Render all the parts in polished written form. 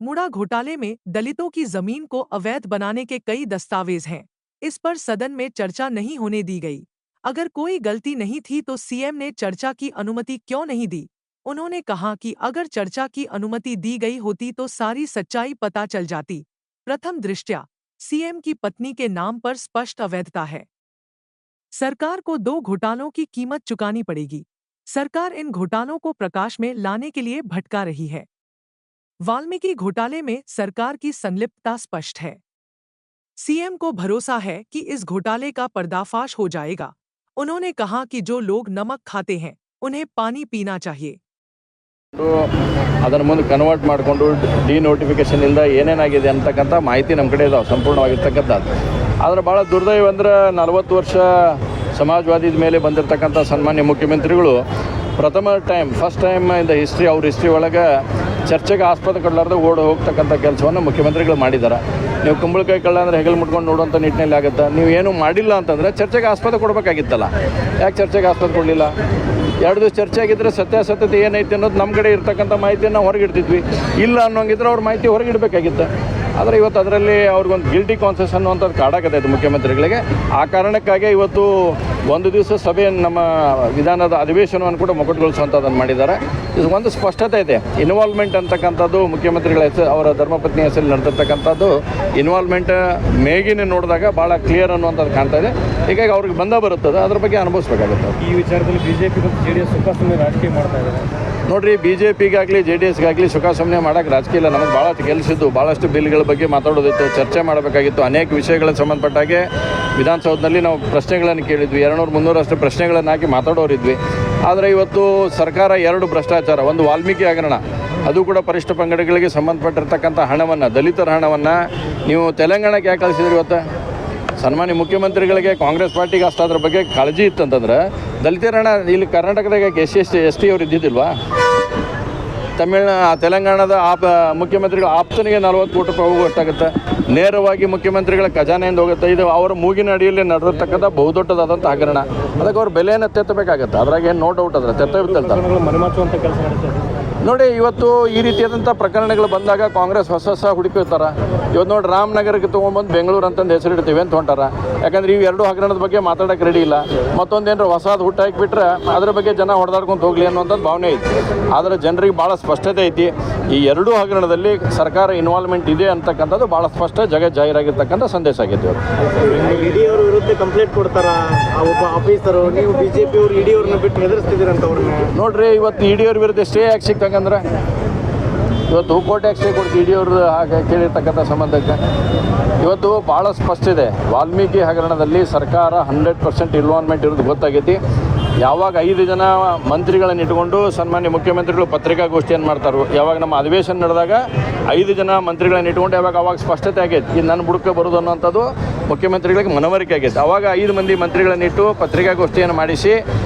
मुड़ा घोटाले में दलितों की जमीन को अवैध बनाने के कई दस्तावेज हैं। इस पर सदन में चर्चा नहीं होने दी गई। अगर कोई गलती नहीं थी तो सीएम ने चर्चा की अनुमति क्यों नहीं दी? उन्होंने कहा कि अगर चर्चा की अनुमति दी गई होती तो सारी सच्चाई पता चल जाती। प्रथम दृष्टया सीएम की पत्नी के नाम पर स्पष्ट अवैधता है। सरकार को 2 घोटालों की कीमत चुकानी पड़ेगी। सरकार इन घोटालों को प्रकाश में लाने के लिए भटका रही है। वाल्मीकि घोटाले में सरकार की संलिप्तता स्पष्ट है। सीएम को भरोसा है कि इस घोटाले का पर्दाफाश हो जाएगा। उन्होंने कहा कि जो लोग नमक खाते हैं उन्हें पानी पीना चाहिए। ಅದನ್ನು ಮುಂದೆ ಕನ್ವರ್ಟ್ ಮಾಡಿಕೊಂಡು ಡಿನೋಟಿಫಿಕೇಷನ್ ಇಂದ ಏನೇನಾಗಿದೆ ಅಂತಕ್ಕಂಥ ಮಾಹಿತಿ ನಮ್ಮ ಕಡೆ ಇದಾವೆ ಸಂಪೂರ್ಣವಾಗಿರ್ತಕ್ಕಂಥದ್ದು. ಆದರೆ ಭಾಳ ದುರ್ದೈವ ಅಂದ್ರೆ 40 ವರ್ಷ ಸಮಾಜವಾದಿದ ಮೇಲೆ ಬಂದಿರತಕ್ಕಂಥ ಸನ್ಮಾನ್ಯ ಮುಖ್ಯಮಂತ್ರಿಗಳು first time in the history ಅವ್ರ ಹಿಸ್ಟ್ರಿ ಒಳಗೆ ಚರ್ಚೆಗೆ ಆಸ್ಪದ ಕೊಡಲಾರ್ದೆ ಓಡಿ ಹೋಗ್ತಕ್ಕಂಥ ಕೆಲಸವನ್ನು ಮುಖ್ಯಮಂತ್ರಿಗಳು ಮಾಡಿದ್ದಾರೆ. ನೀವು ಕುಂಬಳಕಾಯಿ ಕಳ್ಳ ಅಂದರೆ ಹೆಗಲು ಮುಟ್ಕೊಂಡು ನೋಡುವಂಥ ನಿಟ್ಟಿನಲ್ಲಿ ಆಗುತ್ತೆ. ನೀವು ಏನೂ ಮಾಡಿಲ್ಲ ಅಂತಂದರೆ ಚರ್ಚೆಗೆ ಆಸ್ಪದ ಕೊಡಬೇಕಾಗಿತ್ತಲ್ಲ, ಯಾಕೆ ಚರ್ಚೆಗೆ ಆಸ್ಪದ ಕೊಡಲಿಲ್ಲ? 2 ದಿವಸ ಚರ್ಚೆ ಆಗಿದ್ದರೆ ಸತ್ಯಾಸತ್ಯತೆ ಏನೈತೆ ಅನ್ನೋದು ನಮ್ಮ ಕಡೆ ಇರ್ತಕ್ಕಂಥ ಮಾಹಿತಿಯನ್ನು ಹೊರಗಿಡ್ತಿದ್ವಿ. ಇಲ್ಲ ಅನ್ನೋಂಗಿದ್ರೆ ಅವ್ರ ಮಾಹಿತಿ ಹೊರಗಿಡಬೇಕಾಗಿತ್ತು. ಆದರೆ ಇವತ್ತು ಅದರಲ್ಲಿ ಅವ್ರಿಗೊಂದು ಗಿಲ್ಟಿ ಕಾನ್ಸಸ್ ಅನ್ನುವಂಥದ್ದು ಕಾಡಾಕತ್ತೈತೆ ಮುಖ್ಯಮಂತ್ರಿಗಳಿಗೆ. ಆ ಕಾರಣಕ್ಕಾಗಿ ಇವತ್ತು 1 ದಿವಸ ಸಭೆ ನಮ್ಮ ವಿಧಾನದ ಅಧಿವೇಶನವನ್ನು ಕೂಡ ಮೊಕಟುಗೊಳಿಸುವಂಥದ್ದನ್ನು ಮಾಡಿದ್ದಾರೆ. ಇದು ಒಂದು ಸ್ಪಷ್ಟತೆ ಇದೆ. ಇನ್ವಾಲ್ವ್ಮೆಂಟ್ ಅಂತಕ್ಕಂಥದ್ದು ಮುಖ್ಯಮಂತ್ರಿಗಳ ಹೆಸರು, ಅವರ ಧರ್ಮಪತ್ನಿ ಹೆಸರಲ್ಲಿ ನಡೆದಿರ್ತಕ್ಕಂಥದ್ದು ಇನ್ವಾಲ್ವ್ಮೆಂಟ್ ಮೇಗಿನ ನೋಡಿದಾಗ ಭಾಳ ಕ್ಲಿಯರ್ ಅನ್ನುವಂಥದ್ದು ಕಾಣ್ತಾ ಇದೆ. ಹೀಗಾಗಿ ಅವ್ರಿಗೆ ಬರುತ್ತದೆ, ಅದ್ರ ಬಗ್ಗೆ ಅನುಭವಿಸ್ಬೇಕಾಗುತ್ತೆ. ಈ ವಿಚಾರದಲ್ಲಿ ಬಿಜೆಪಿ ಮತ್ತು ಜೆಡಿಎಸ್ ಸುಖ ಸುಮ್ಮನೆ ರಾಜಕೀಯ ಮಾಡ್ತಾ ಇದ್ದಾರೆ. ನೋಡಿರಿ, BJPಗಾಗಲಿ JDSಗಾಗಲಿ ಸುಖ ಸುಮ್ಮನೆ ಮಾಡೋಕ್ಕೆ ರಾಜಕೀಯ ಇಲ್ಲ. ನಮಗೆ ಭಾಳ ಕೆಲಸಿದ್ದು, ಭಾಳಷ್ಟು ಬಿಲ್ಗಳ ಬಗ್ಗೆ ಮಾತಾಡೋದಿತ್ತು, ಚರ್ಚೆ ಮಾಡಬೇಕಾಗಿತ್ತು. ಅನೇಕ ವಿಷಯಗಳಿಗೆ ಸಂಬಂಧಪಟ್ಟಾಗೆ ವಿಧಾನಸೌಧದಲ್ಲಿ ನಾವು ಪ್ರಶ್ನೆಗಳನ್ನು ಕೇಳಿದ್ವಿ. 200-300 ಅಷ್ಟು ಪ್ರಶ್ನೆಗಳನ್ನು ಹಾಕಿ ಮಾತಾಡೋರಿದ್ವಿ. ಆದರೆ ಇವತ್ತು ಸರ್ಕಾರ 2 ಭ್ರಷ್ಟಾಚಾರ, ಒಂದು ವಾಲ್ಮೀಕಿ ಹಗರಣ, ಅದು ಕೂಡ ಪರಿಶಿಷ್ಟ ಪಂಗಡಗಳಿಗೆ ಸಂಬಂಧಪಟ್ಟಿರ್ತಕ್ಕಂಥ ಹಣವನ್ನು, ದಲಿತರ ಹಣವನ್ನು ನೀವು ತೆಲಂಗಾಣಕ್ಕೆ ಯಾಕೆ ಕಳಿಸಿದ್ರಿ? ಇವತ್ತು ಸನ್ಮಾನ್ಯ ಮುಖ್ಯಮಂತ್ರಿಗಳಿಗೆ ಕಾಂಗ್ರೆಸ್ ಪಾರ್ಟಿಗೆ ಅಷ್ಟು ಅದ್ರ ಬಗ್ಗೆ ಕಾಳಜಿ ಇತ್ತಂತಂದ್ರೆ ದಲಿತರ ಹಣ ಇಲ್ಲಿ ಕರ್ನಾಟಕದಾಗ SC ಅವರು ಇದ್ದಿದ್ದಿಲ್ವಾ? ತೆಲಂಗಾಣದ ಮುಖ್ಯಮಂತ್ರಿಗಳ ಆಪ್ತನಿಗೆ 40 ಕೋಟಿ ರೂಪಾಯಿ ಹೋಗುವಷ್ಟಾಗುತ್ತೆ. ನೇರವಾಗಿ ಮುಖ್ಯಮಂತ್ರಿಗಳ ಖಜಾನೆಯಿಂದ ಹೋಗುತ್ತೆ. ಇದು ಅವರ ಮೂಗಿನ ಅಡಿಯಲ್ಲಿ ನಡೆದಿರ್ತಕ್ಕಂಥ ಬಹುದೊಡ್ಡದಾದಂಥ ಹಗರಣ. ಅದಕ್ಕೆ ಅವ್ರ ಬೆಲೆಯನ್ನು ತೆತ್ತಬೇಕಾಗತ್ತೆ. ಅದ್ರಾಗ ಏನು ನೋ ಡೌಟ್ ಅದ್ರ ತೆತ್ತಬಿತ್ತಂತ ನೋಡಿ. ಇವತ್ತು ಈ ರೀತಿಯಾದಂಥ ಪ್ರಕರಣಗಳು ಬಂದಾಗ ಕಾಂಗ್ರೆಸ್ ಹೊಸ ಹುಡುಕಿರ್ತಾರೆ. ಇವತ್ತು ನೋಡಿ, ರಾಮನಗರಕ್ಕೆ ತೊಗೊಂಡ್ಬಂದು ಬೆಂಗಳೂರು ಅಂತಂದು ಹೆಸರಿಡ್ತೀವಿ ಅಂತ ಹೊಂಟಾರ. ಯಾಕಂದ್ರೆ ಇವು 2 ಹಗರಣದ ಬಗ್ಗೆ ಮಾತಾಡೋಕೆ ರೆಡಿ ಇಲ್ಲ. ಮತ್ತೊಂದೇನಾರು ಹೊಸದು ಹುಟ್ಟಾಕಿಬಿಟ್ರೆ ಅದ್ರ ಬಗ್ಗೆ ಜನ ಹೊಡೆದಾಡ್ಕೊಂಡು ಹೋಗಲಿ ಅನ್ನೋಂಥದ್ದು ಭಾವನೆ ಐತಿ. ಆದರೆ ಜನರಿಗೆ ಭಾಳ ಸ್ಪಷ್ಟತೆ ಐತಿ. ಈ 2 ಹಗರಣದಲ್ಲಿ ಸರ್ಕಾರ ಇನ್ವಾಲ್ವ್ಮೆಂಟ್ ಇದೆ ಅಂತಕ್ಕಂಥದ್ದು ಭಾಳ ಸ್ಪಷ್ಟ, ಜಾಹೀರಾಗಿರ್ತಕ್ಕಂಥ ಸಂದೇಶ ಆಗೈತಿ. ಇಡಿ ಅವ್ರ ವಿರುದ್ಧ ಕಂಪ್ಲೇಂಟ್ ಕೊಡ್ತಾರ ಒಬ್ಬ ಆಫೀಸರು, ನೀವು BJP ಅವರು ಇಡಿ ಅವ್ರನ್ನ ಬಿಟ್ಟು ಹೆದರಿಸ್ತಿದ್ದೀರಂತ ಅವ್ರನ್ನ. ನೋಡ್ರಿ, ಇವತ್ತು ಇಡಿ ಅವ್ರ ವಿರುದ್ಧ ಸ್ಟೇ ಯಾಕೆ ಸಿಕ್ತಂಗಂದ್ರೆ ಇವತ್ತು ಕೋರ್ಟ್ ಯಾಕೆ ಸ್ಟೇ ಕೊಡ್ತೀವಿ ಇಡಿ ಅವ್ರದ್ದು ಹಾಗೆ ಕೇಳಿರ್ತಕ್ಕಂಥ ಸಂಬಂಧಕ್ಕೆ? ಇವತ್ತು ಭಾಳ ಸ್ಪಷ್ಟ ಇದೆ. ವಾಲ್ಮೀಕಿ ಹಗರಣದಲ್ಲಿ ಸರ್ಕಾರ 100% ಇನ್ವಾಲ್ವ್ಮೆಂಟ್ ಇರೋದು ಗೊತ್ತಾಗೈತಿ. ಯಾವಾಗ 5 ಜನ ಮಂತ್ರಿಗಳನ್ನು ಇಟ್ಕೊಂಡು ಸನ್ಮಾನ್ಯ ಮುಖ್ಯಮಂತ್ರಿಗಳು ಪತ್ರಿಕಾಗೋಷ್ಠಿಯನ್ನು ಮಾಡ್ತಾರೋ, ಯಾವಾಗ ನಮ್ಮ ಅಧಿವೇಶನ ನಡೆದಾಗ 5 ಜನ ಮಂತ್ರಿಗಳನ್ನು ಇಟ್ಕೊಂಡು ಅವಾಗ ಸ್ಪಷ್ಟತೆ ಆಗೈತೆ, ಇದು ನನ್ನ ಬುಡಕ್ಕೆ ಬರೋದು ಅನ್ನೋಂಥದ್ದು ಮುಖ್ಯಮಂತ್ರಿಗಳಿಗೆ ಮನವರಿಕೆ ಆಗೈತೆ. ಅವಾಗ 5 ಮಂದಿ ಮಂತ್ರಿಗಳನ್ನಿಟ್ಟು ಪತ್ರಿಕಾಗೋಷ್ಠಿಯನ್ನು ಮಾಡಿಸಿ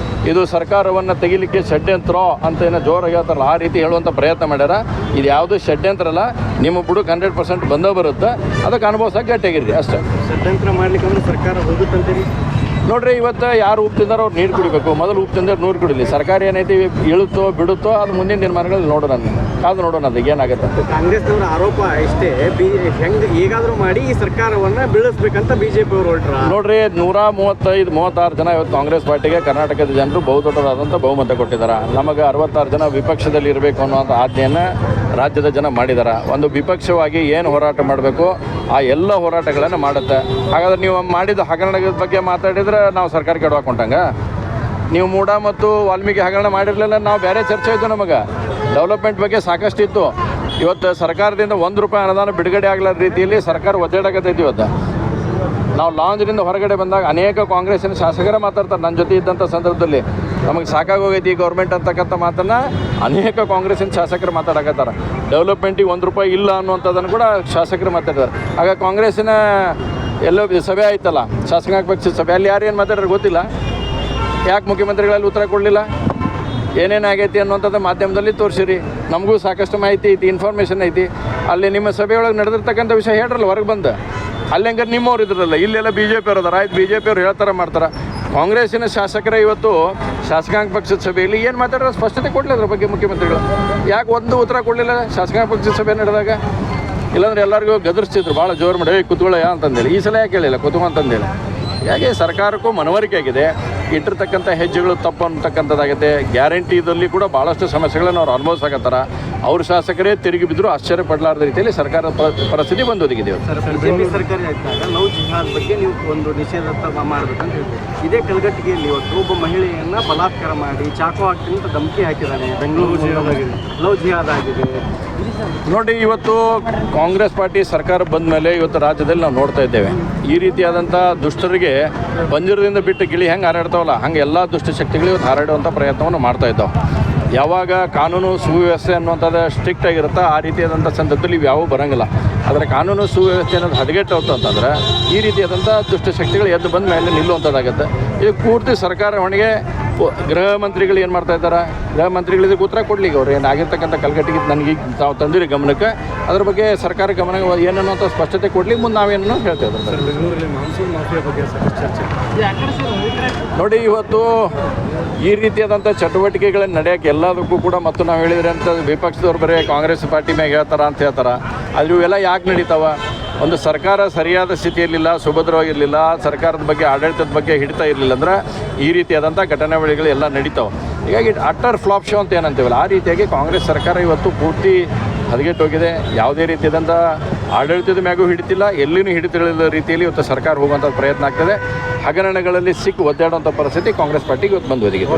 ಇದು ಸರ್ಕಾರವನ್ನು ತೆಗಿಲಿಕ್ಕೆ ಷಡ್ಯಂತ್ರ ಅಂತ ಏನೋ ಜೋರಾಗಿ ಹೇಳ್ತಾರಲ್ಲ, ಆ ರೀತಿ ಹೇಳುವಂಥ ಪ್ರಯತ್ನ ಮಾಡ್ಯಾರ. ಇದು ಯಾವುದೂ ಷಡ್ಯಂತ್ರ ಅಲ್ಲ, ನಿಮ್ಮ ಬುಡಕ್ಕೆ 100% ಬರುತ್ತೆ. ಅದಕ್ಕೆ ಅನುಭವಿಸೋಕೆ ಗಟ್ಟಿಯಾಗಿರಿ ಅಷ್ಟೇ. ಷಡ್ಯಂತ್ರ ಮಾಡ್ಲಿಕ್ಕೆ ಅಂದ್ರೆ ಸರ್ಕಾರ ಹೋಗುತ್ತಂತೀರಿ? ನೋಡ್ರಿ, ಇವತ್ತು ಯಾರು ಉಪ್ಪು ತಿಂದಾರೋ ಅವ್ರು ನೀರು ಕುಡಿಬೇಕು. ಮೊದಲು ಉಪ್ಪು ತಿಂದ್ರೆ ನೀರು ಕುಡಿಲಿ. ಸರ್ಕಾರ ಏನೈತಿ ಇಳುತ್ತೋ ಬಿಡುತ್ತೋ ಅದು ಮುಂದಿನ ದಿನಮಾನಗಳಲ್ಲಿ ನೋಡೋಣ, ಅದಕ್ಕೆ ಏನಾಗುತ್ತೆ. ಕಾಂಗ್ರೆಸ್ನವರ ಆರೋಪ ಇಷ್ಟೇ, ಹೆಂಗೆ ಹೇಗಾದರೂ ಮಾಡಿ ಈ ಸರ್ಕಾರವನ್ನು ಬೀಳಿಸ್ಬೇಕಂತ BJP ಅವರು ಹೊರಟ್ರ. ನೋಡ್ರಿ, 135-136 ಜನ ಇವತ್ತು ಕಾಂಗ್ರೆಸ್ ಪಾರ್ಟಿಗೆ ಕರ್ನಾಟಕದ ಜನರು ಬಹುದೊಡ್ಡದಾದಂಥ ಬಹುಮತ ಕೊಟ್ಟಿದ್ದಾರೆ. ನಮಗೆ 66 ಜನ ವಿಪಕ್ಷದಲ್ಲಿ ಇರಬೇಕು ಅನ್ನೋಂಥ ಆಜ್ಞೆಯನ್ನು ರಾಜ್ಯದ ಜನ ಮಾಡಿದ್ದಾರೆ. ಒಂದು ವಿಪಕ್ಷವಾಗಿ ಏನು ಹೋರಾಟ ಮಾಡಬೇಕು ಆ ಎಲ್ಲ ಹೋರಾಟಗಳನ್ನು ಮಾಡುತ್ತೆ. ಹಾಗಾದ್ರೆ ನೀವು ಮಾಡಿದ ಹಗರಣದ ಬಗ್ಗೆ ಮಾತಾಡಿದರೆ ನಾವು ಸರ್ಕಾರಕ್ಕೆ ಎಡವಾಕೊಂಡಂಗ? ನೀವು ಮೂಡ ಮತ್ತು ವಾಲ್ಮೀಕಿ ಹಗರಣ ಮಾಡಿರಲಿಲ್ಲ, ನಾವು ಬೇರೆ ಚರ್ಚೆ ಇತ್ತು. ನಮಗೆ ಡೆವಲಪ್ಮೆಂಟ್ ಬಗ್ಗೆ ಸಾಕಷ್ಟು ಇತ್ತು. ಇವತ್ತು ಸರ್ಕಾರದಿಂದ ₹1 ಅನುದಾನ ಬಿಡುಗಡೆ ಆಗಲಾರ ರೀತಿಯಲ್ಲಿ ಸರ್ಕಾರ ಒದ್ದಾಡಕತ್ತೈತಿ. ಇವತ್ತು ನಾವು ಲಾಂಜ್ರಿಂದ ಹೊರಗಡೆ ಬಂದಾಗ ಅನೇಕ ಕಾಂಗ್ರೆಸ್ಸಿನ ಶಾಸಕರೇ ಮಾತಾಡ್ತಾರೆ. ನನ್ನ ಜೊತೆ ಇದ್ದಂಥ ಸಂದರ್ಭದಲ್ಲಿ ನಮಗೆ ಸಾಕಾಗೋಗೈತಿ ಈ ಗೌರ್ಮೆಂಟ್ ಅಂತಕ್ಕಂಥ ಮಾತನ್ನು ಅನೇಕ ಕಾಂಗ್ರೆಸ್ಸಿನ ಶಾಸಕರು ಮಾತಾಡಕತ್ತಾರೆ. ಡೆವಲಪ್ಮೆಂಟಿಗೆ ₹1 ಇಲ್ಲ ಅನ್ನುವಂಥದ್ದನ್ನು ಕೂಡ ಶಾಸಕರು ಮಾತಾಡಿದ್ದಾರೆ. ಆಗ ಕಾಂಗ್ರೆಸ್ಸಿನ ಎಲ್ಲೋ ಸಭೆ ಆಯ್ತಲ್ಲ, ಶಾಸಕಾಂಗ ಪಕ್ಷದ ಸಭೆ, ಅಲ್ಲಿ ಯಾರು ಏನು ಮಾತಾಡ್ರೆ ಗೊತ್ತಿಲ್ಲ. ಯಾಕೆ ಮುಖ್ಯಮಂತ್ರಿಗಳಲ್ಲಿ ಉತ್ತರ ಕೊಡಲಿಲ್ಲ? ಏನೇನಾಗೈತಿ ಅನ್ನುವಂಥದ್ದು ಮಾಧ್ಯಮದಲ್ಲಿ ತೋರಿಸಿರಿ. ನಮಗೂ ಸಾಕಷ್ಟು ಮಾಹಿತಿ ಐತಿ, ಇನ್ಫಾರ್ಮೇಷನ್ ಐತಿ. ಅಲ್ಲಿ ನಿಮ್ಮ ಸಭೆಯೊಳಗೆ ನಡೆದಿರ್ತಕ್ಕಂಥ ವಿಷಯ ಹೇಳ್ರಲ್ಲ ಹೊರಗೆ ಬಂದು. ಅಲ್ಲಿ ಹಂಗಾರೆ ನಿಮ್ಮವ್ರು ಇದ್ರಲ್ಲ, ಇಲ್ಲೆಲ್ಲ BJP ಅವ್ರು ಅದಾರ. ಆಯ್ತು, BJP ಅವ್ರು ಹೇಳ್ತಾರೆ ಮಾಡ್ತಾರೆ. ಕಾಂಗ್ರೆಸ್ಸಿನ ಶಾಸಕರೇ ಇವತ್ತು ಶಾಸಕಾಂಗ ಪಕ್ಷದ ಸಭೆಯಲ್ಲಿ ಏನು ಮಾತಾಡೋ ಸ್ಪಷ್ಟತೆ ಕೊಡಲಿ ಅದ್ರ ಬಗ್ಗೆ ಮುಖ್ಯಮಂತ್ರಿಗಳು. ಯಾಕೆ ಒಂದು ಉತ್ತರ ಕೊಡಲಿಲ್ಲ ಶಾಸಕಾಂಗ ಪಕ್ಷದ ಸಭೆ ನಡೆದಾಗ? ಇಲ್ಲಾಂದ್ರೆ ಎಲ್ಲರಿಗೂ ಗದರಿಸ್ತಿದ್ರು, ಭಾಳ ಜೋರು ಮಾಡಿ ಕೂತ್ಕೊಳ್ಳಯ್ಯ ಅಂತಂದೇಳಿ. ಈ ಸಲ ಯಾಕೆ ಹೇಳಿಲ್ಲ ಕೂತ್ಕೊ ಅಂತಂದೇಳಿ? ಯಾಕೆ ಸರ್ಕಾರಕ್ಕೂ ಮನವರಿಕೆ ಆಗಿದೆ, ಇಟ್ಟಿರ್ತಕ್ಕಂಥ ಹೆಜ್ಜೆಗಳು ತಪ್ಪು ಅಂತಕ್ಕಂಥದ್ದಾಗುತ್ತೆ. ಗ್ಯಾರಂಟಿದಲ್ಲಿ ಕೂಡ ಭಾಳಷ್ಟು ಸಮಸ್ಯೆಗಳನ್ನು ಅವ್ರು ಅನುಭವಿಸಕತ್ತಾರ. ಅವ್ರ ಶಾಸಕರೇ ತಿರುಗಿ ಬಿದ್ದರೂ ಆಶ್ಚರ್ಯ ಪಡಲಾರ್ದ ರೀತಿಯಲ್ಲಿ ಸರ್ಕಾರದ ಪರಿಸ್ಥಿತಿ ಬಂದೊದಗಿದೆ. ಬಿಜೆಪಿ ಸರ್ಕಾರ ಇದ್ದಾಗ ಲವ್ ಜಿಹಾದ್ ಬಗ್ಗೆ ನೀವು ಒಂದು ನಿಷೇಧ ಮಾಡಬೇಕಂತ ಹೇಳ್ತೀವಿ. ಇದೇ ಕಲಘಟಗಿಯಲ್ಲಿ ಇವತ್ತು ಒಬ್ಬ ಮಹಿಳೆಯನ್ನ ಬಲಾತ್ಕಾರ ಮಾಡಿ ಚಾಕು ಹಾಕಿ ಅಂತ ಧಮಕಿ ಹಾಕಿದ್ದಾನೆ. ಬೆಂಗಳೂರು ಲವ್ ಜಿಹಾದ್ ಆಗಿದೆ. ನೋಡಿ, ಇವತ್ತು ಕಾಂಗ್ರೆಸ್ ಪಾರ್ಟಿ ಸರ್ಕಾರ ಬಂದ ಮೇಲೆ ಇವತ್ತು ರಾಜ್ಯದಲ್ಲಿ ನಾವು ನೋಡ್ತಾ ಇದ್ದೇವೆ, ಈ ರೀತಿಯಾದಂಥ ದುಷ್ಟರಿಗೆ ಪಂಜರದಿಂದ ಬಿಟ್ಟು ಗಿಳಿ ಹೆಂಗೆ ಹಾರಾಡ್ತಾವಲ್ಲ ಹಂಗೆ ಎಲ್ಲ ದುಷ್ಟಶಕ್ತಿಗಳು ಇವತ್ತು ಹಾರಾಡುವಂಥ ಪ್ರಯತ್ನವನ್ನು ಮಾಡ್ತಾ ಇದ್ದಾವೆ. ಯಾವಾಗ ಕಾನೂನು ಸುವ್ಯವಸ್ಥೆ ಅನ್ನುವಂಥದ್ದು ಸ್ಟ್ರಿಕ್ಟ್ ಆಗಿರುತ್ತೆ, ಆ ರೀತಿಯಾದಂಥ ಸಂದರ್ಭದಲ್ಲಿ ಇವು ಯಾವೂ ಬರೋಂಗಿಲ್ಲ. ಆದರೆ ಕಾನೂನು ಸುವ್ಯವಸ್ಥೆ ಅನ್ನೋದು ಹದಗೆಟ್ಟು ಅಂತಂದ್ರೆ ಈ ರೀತಿಯಾದಂಥ ದುಷ್ಟಶಕ್ತಿಗಳು ಎದ್ದು ಬಂದ ಮೇಲೆ ನಿಲ್ಲುವಂಥದ್ದಾಗುತ್ತೆ. ಇದು ಪೂರ್ತಿ ಸರ್ಕಾರ ಹೊಣೆಗೆ. ಗೃಹ ಮಂತ್ರಿಗಳು ಏನು ಮಾಡ್ತಾ ಇದ್ದಾರೆ? ಗೃಹ ಮಂತ್ರಿಗಳಿಗೆ ಉತ್ತರ ಕೊಡ್ಲಿಕ್ಕೆ ಅವ್ರು ಏನಾಗಿರ್ತಕ್ಕಂಥ ಕಲ್ಗಟ್ಟಿಗೆ ನನಗೆ ತಾವು ತಂದಿರಿ ಗಮನಕ್ಕೆ, ಅದ್ರ ಬಗ್ಗೆ ಸರ್ಕಾರ ಗಮನ ಏನನ್ನುವಂಥ ಸ್ಪಷ್ಟತೆ ಕೊಡಲಿ, ಮುಂದೆ ನಾವೇನೋ ಹೇಳ್ತೇವೆ. ಬೆಂಗಳೂರಲ್ಲಿ ಮಾನ್ಸೂನ್ ಮಾಫಿಯಾ ಬಗ್ಗೆ ಚರ್ಚೆ ನೋಡಿ, ಇವತ್ತು ಈ ರೀತಿಯಾದಂಥ ಚಟುವಟಿಕೆಗಳನ್ನು ನಡೆಯೋಕ್ಕೆ ಎಲ್ಲದಕ್ಕೂ ಕೂಡ, ಮತ್ತು ನಾವು ಹೇಳಿದ್ರೆ ಅಂತ ವಿಪಕ್ಷದವ್ರು ಬರೀ ಕಾಂಗ್ರೆಸ್ ಪಾರ್ಟಿ ಮ್ಯಾಗ ಹೇಳ್ತಾರ ಅಂತ ಹೇಳ್ತಾರೆ. ಆದರೆ ಇವೆಲ್ಲ ಯಾಕೆ ನಡೀತಾವ? ಒಂದು ಸರ್ಕಾರ ಸರಿಯಾದ ಸ್ಥಿತಿಯಲ್ಲಿಲ್ಲ, ಸುಭದ್ರವಾಗಿರಲಿಲ್ಲ, ಸರ್ಕಾರದ ಬಗ್ಗೆ ಆಡಳಿತದ ಬಗ್ಗೆ ಹಿಡಿತಾ ಇರಲಿಲ್ಲ ಅಂದ್ರೆ ಈ ರೀತಿಯಾದಂಥ ಘಟನಾವಳಿಗಳು ಎಲ್ಲ ನಡೀತಾವೆ. ಹೀಗಾಗಿ ಅಟರ್ ಫ್ಲಾಪ್ ಶೋ ಅಂತ ಏನಂತೀವಲ್ಲ, ಆ ರೀತಿಯಾಗಿ ಕಾಂಗ್ರೆಸ್ ಸರ್ಕಾರ ಇವತ್ತು ಪೂರ್ತಿ ಹದಗೆಟ್ಟೋಗಿದೆ. ಯಾವುದೇ ರೀತಿಯಾದಂಥ ಆಡಳಿತದ ಮ್ಯಾಗೂ ಹಿಡಿತಿಲ್ಲ, ಎಲ್ಲಿನೂ ಹಿಡಿತಿರಲಿಲ್ಲ ರೀತಿಯಲ್ಲಿ ಇವತ್ತು ಸರ್ಕಾರ ಹೋಗುವಂಥ ಪ್ರಯತ್ನ ಆಗ್ತದೆ. ಹಗರಣಗಳಲ್ಲಿ ಸಿಕ್ಕು ಒದ್ದಾಡುವಂಥ ಪರಿಸ್ಥಿತಿ ಕಾಂಗ್ರೆಸ್ ಪಾರ್ಟಿಗೆ ಇವತ್ತು ಬಂದು ಒದಗಿದೆ.